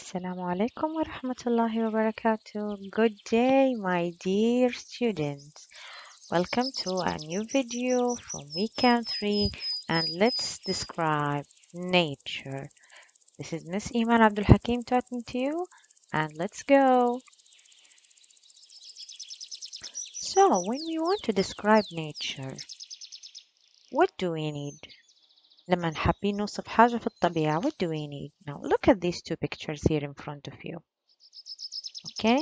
Assalamu alaikum wa rahmatullahi wa barakatuh. Good day, my dear students. Welcome to a new video from weekend 3 and let's describe nature. This is Miss Iman Abdul Hakim talking to you and let's go. So, when we want to describe nature, what do we need? لما حابين نوصف حاجة في الطبيعة, what do we need? Now, look at these two pictures here in front of you. Okay?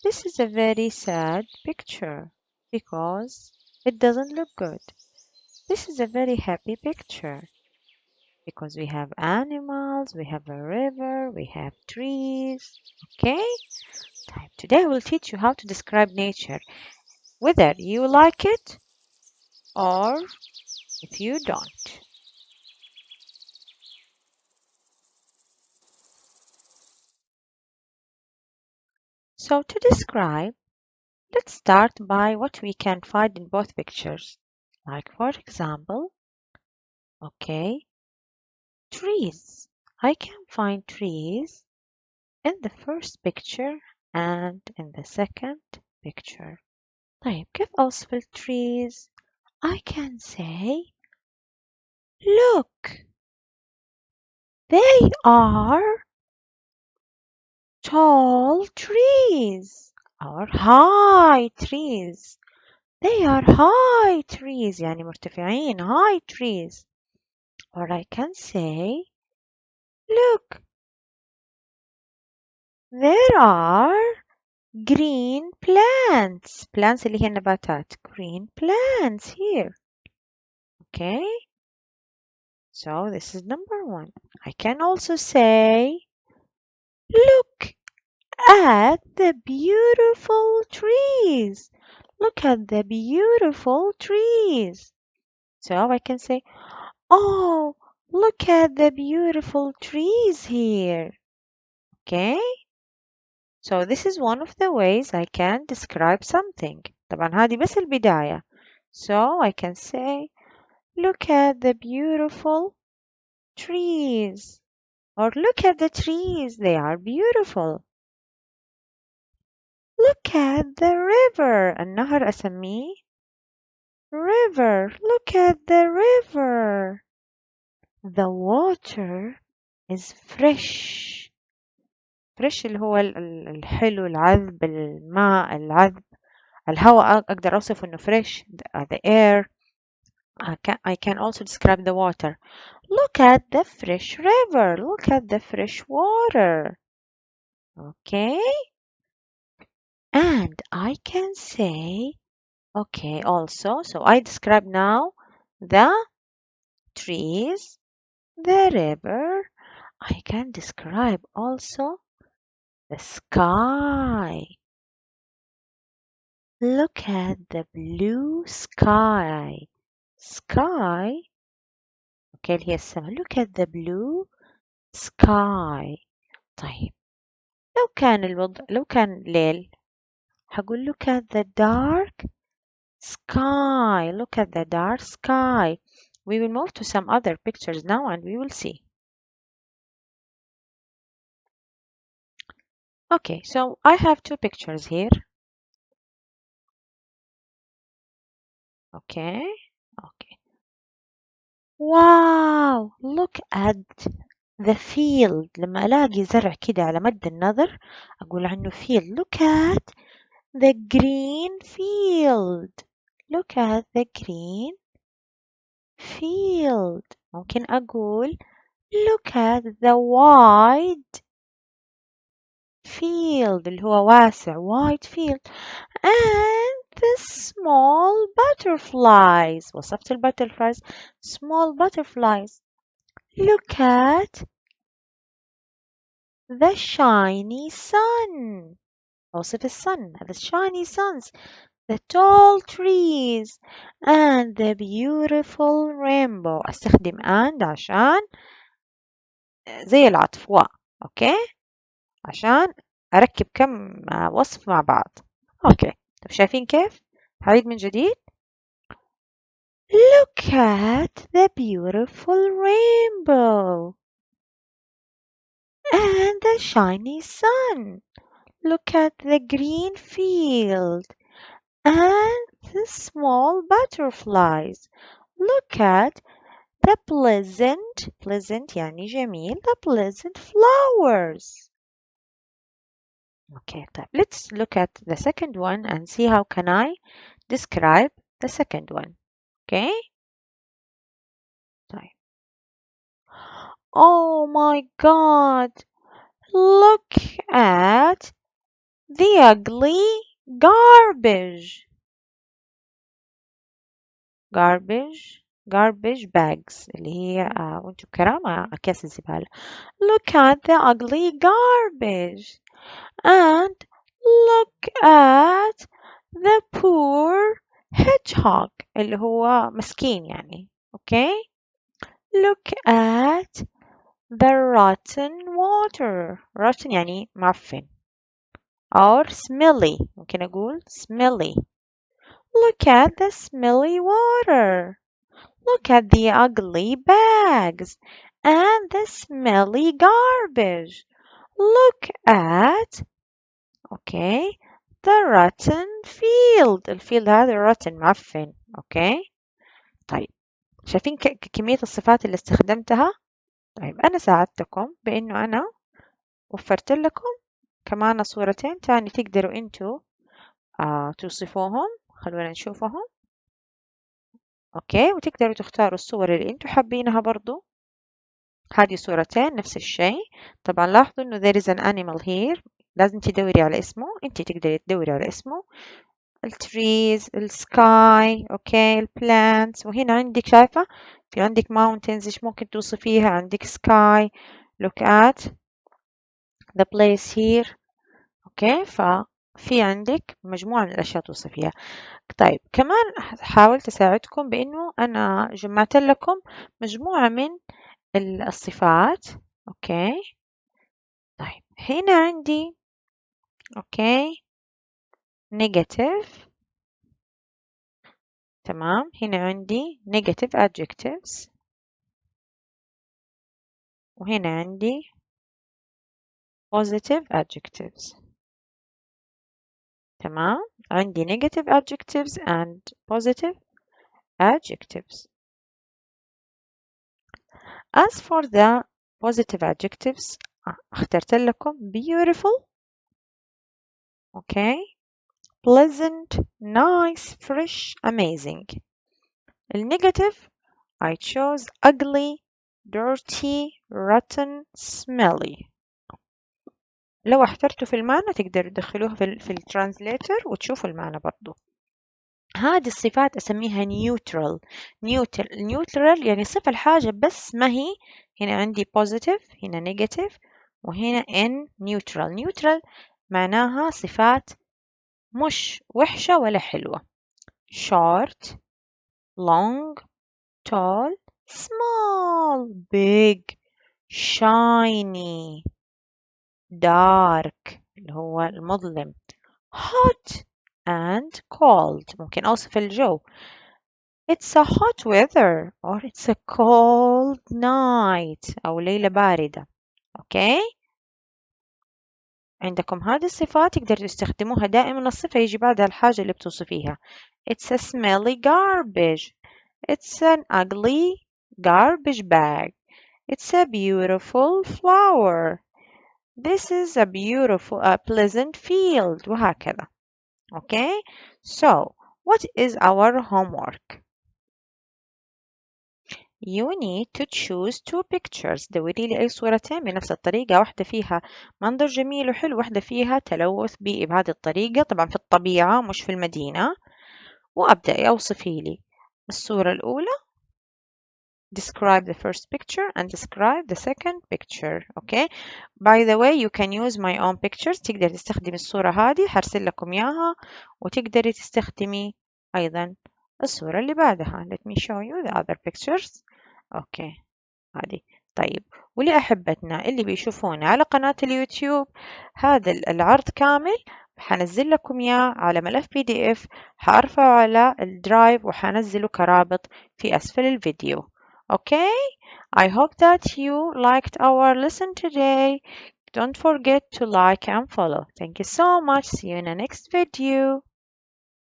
This is a very sad picture because it doesn't look good. This is a very happy picture because we have animals, we have a river, we have trees. Okay? Today I will teach you how to describe nature, whether you like it or if you don't. So to describe, let's start by what we can find in both pictures. Like for example, okay, trees. I can find trees in the first picture and in the second picture. طيب كيف أوصف التrees? I can say look, they are tall trees or high trees. They are high trees يعني مرتفعين high trees. Or I can say look, there are green plants. Plants اللي هي النباتات. Green plants here. Okay. So this is number one. I can also say, look at the beautiful trees. Look at the beautiful trees. So I can say, oh, look at the beautiful trees here. Okay. So this is one of the ways I can describe something. طبعا هذه بس البداية. So I can say, look at the beautiful trees. Or look at the trees, they are beautiful. Look at the river. النهر أسميه river. Look at the river. The water is fresh. fresh اللي هو الحلو العذب الماء العذب الهواء أقدر أوصف إنه fresh the air. I can also describe the water. Look at the fresh river. Look at the fresh water. Okay. And I can say, okay, also, so I describe now the trees, the river. I can describe also the sky. Look at the blue sky. Sky. Okay, اللي هي السماء. Look at the blue sky. طيب لو كان ليل هقول look at the dark sky. Look at the dark sky. We will move to some other pictures now and we will see. Okay, so I have two pictures here. Okay. Wow, look at the field. لما ألاقي زرع كده على مد النظر أقول عنه field. Look at the green field. Look at the green field. ممكن أقول look at the wide field اللي هو واسع wide field and the small butterflies. وصفت البutterflies small butterflies. Look at the shiny sun. أوصف الsun the shiny suns, the tall trees and the beautiful rainbow. أستخدم and عشان زي العطف أوكي عشان أركب كم وصف مع بعض. أوكي طب شايفين كيف؟ هعيد من جديد. Look at the beautiful rainbow. and the shiny sun. Look at the green field and the small butterflies. Look at the pleasant يعني جميل, the pleasant flowers. Okay, طيب, let's look at the second one and see how can I describe the second one. Okay, طيب. Oh my God, look at the ugly garbage. Garbage bags اللي هي وانتم كرامة أكياس الزبالة. Look at the ugly garbage and look at the poor hedgehog اللي هو مسكين يعني. Okay, look at the rotten water. rotten يعني معفن or smelly, ممكن أقول smelly. Look at the smelly water. Look at the ugly bags and the smelly garbage. Look at, okay, the rotten field. الفيلد هذا rotten معفن. Okay. طيب, شايفين كمية الصفات اللي استخدمتها؟ طيب, أنا ساعدتكم بإنه أنا وفرت لكم كمان صورتين تاني تقدروا انتوا توصفوهم. خلونا نشوفهم. اوكي, وتقدروا تختاروا الصور اللي انتوا حابينها برضو. هذه صورتين نفس الشيء. طبعا لاحظوا انه there is an animal here, لازم تدوري على اسمه. انت تقدري تدوري على اسمه. التريز, السكاي, اوكي, البلانتس. وهنا عندك شايفة في عندك mountains, ايش ممكن توصفيها؟ عندك sky. look at the place here. اوكي, ففي عندك مجموعة من الأشياء توصفيها. طيب, كمان حاولت أساعدكم بأنه أنا جمعت لكم مجموعة من الصفات. أوكي, طيب, هنا عندي أوكي negative. تمام, هنا عندي negative adjectives وهنا عندي positive adjectives. تمام, عندي negative adjectives and positive adjectives. As for the positive adjectives, اخترت لكم beautiful, okay, pleasant, nice, fresh, amazing. النيجاتيف I chose ugly, dirty, rotten, smelly. لو احترتوا في المعنى تقدروا تدخلوها في الترانسليتر وتشوفوا المعنى برضو. هذه الصفات أسميها neutral. neutral يعني صفة الحاجة بس ما هي. هنا عندي positive, هنا negative, وهنا in neutral. neutral معناها صفات مش وحشة ولا حلوة. short, long, tall, small, big, shiny, dark اللي هو المظلم, hot and cold. ممكن أوصف الجو. It's a hot weather or it's a cold night أو ليلة باردة. أوكي, عندكم هذه الصفات تقدروا تستخدموها دائما. الصفة يجي بعدها الحاجة اللي بتوصفيها. It's a smelly garbage. It's an ugly garbage bag. It's a beautiful flower. This is a beautiful, pleasant field. وهكذا. Okay, so what is our homework? You need to choose two pictures. دوري لي أي صورتين بنفس الطريقة. واحدة فيها منظر جميل وحلو, واحدة فيها تلوث بيئي بهذه الطريقة, طبعا في الطبيعة مش في المدينة. وأبدأ أوصفي لي الصورة الأولى. Describe the first picture and describe the second picture. Okay, by the way you can use my own pictures. تقدر تستخدمي الصورة هذه, حرسل لكم إياها, وتقدري تستخدمي أيضا الصورة اللي بعدها. Let me show you the other pictures. Okay, هذه. طيب, ولأحبتنا اللي بيشوفونا على قناة اليوتيوب, هذا العرض كامل حنزل لكم إياه على ملف PDF, حأرفعه على الدرايف وحنزله كرابط في أسفل الفيديو. Okay, I hope that you liked our lesson today. Don't forget to like and follow. Thank you so much. See you in the next video.